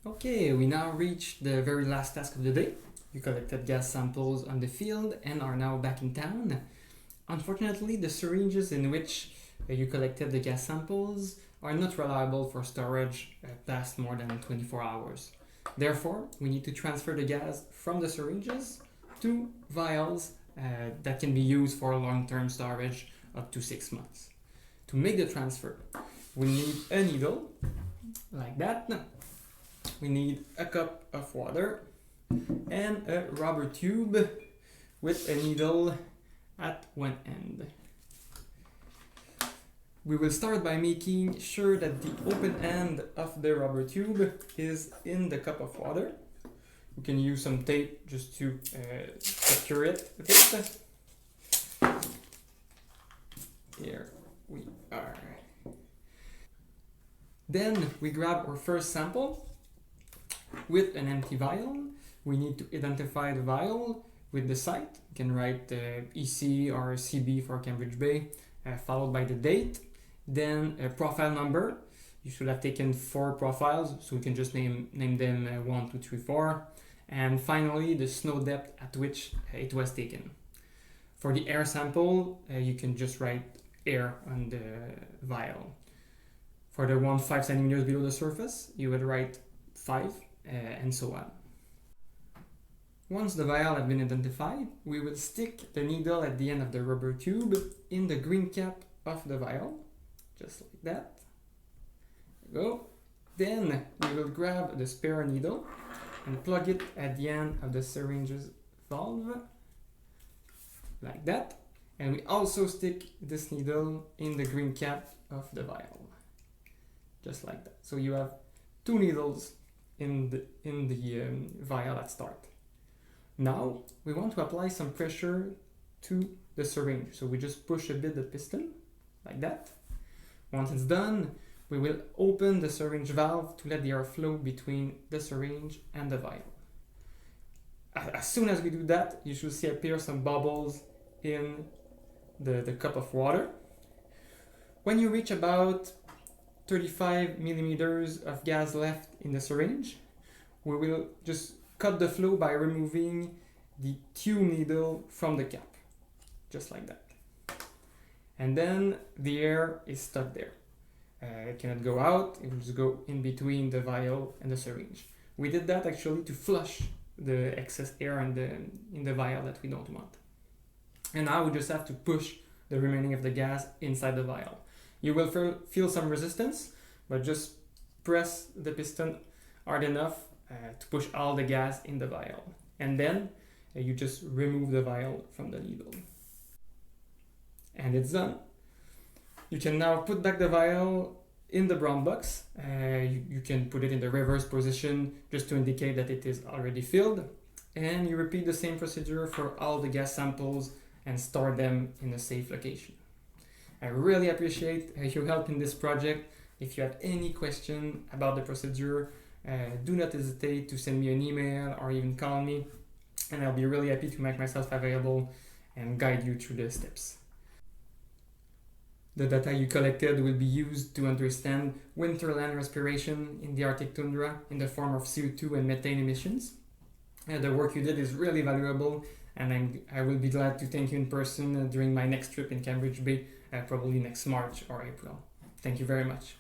Okay, we now reach the very last task of the day. You collected gas samples on the field and are now back in town. Unfortunately, the syringes in which you collected the gas samples are not reliable for storage past more than 24 hours. Therefore, we need to transfer the gas from the syringes to vials that can be used for long-term storage up to 6 months. To make the transfer, we need a needle, like that. We need a cup of water and a rubber tube with a needle at one end. We will start by making sure that the open end of the rubber tube is in the cup of water. We can use some tape just to secure it a bit. Here we are. Then we grab our first sample with an empty vial. We need to identify the vial with the site. You can write EC or CB for Cambridge Bay, followed by the date, then a profile number. You should have taken 4 profiles, so we can just name them 1, 2, 3, 4. And finally, the snow depth at which it was taken. For the air sample, you can just write air on the vial. For the one 5 centimeters below the surface, you would write 5, and so on. Once the vial has been identified, we will stick the needle at the end of the rubber tube in the green cap of the vial, just like that. There we go. Then we will grab the spare needle and plug it at the end of the syringe's valve, like that. And we also stick this needle in the green cap of the vial, just like that. So you have 2 needles in the vial at start. Now we want to apply some pressure to the syringe. So we just push a bit the piston, like that. Once it's done, we will open the syringe valve to let the air flow between the syringe and the vial. As soon as we do that, you should see appear some bubbles in the cup of water. When you reach about 35 millimeters of gas left in the syringe, we will just cut the flow by removing the tube needle from the cap, just like that. And then the air is stuck there. It cannot go out, it will just go in between the vial and the syringe. We did that actually to flush the excess air in the vial that we don't want. And now we just have to push the remaining of the gas inside the vial. You will feel some resistance, but just press the piston hard enough to push all the gas in the vial. And then you just remove the vial from the needle. And it's done. You can now put back the vial in the brown box. You can put it in the reverse position just to indicate that it is already filled. And you repeat the same procedure for all the gas samples and store them in a safe location. I really appreciate your help in this project. If you have any question about the procedure, do not hesitate to send me an email or even call me, and I'll be really happy to make myself available and guide you through the steps. The data you collected will be used to understand winterland respiration in the Arctic tundra in the form of CO2 and methane emissions. The work you did is really valuable, and I will be glad to thank you in person during my next trip in Cambridge Bay, probably next March or April. Thank you very much.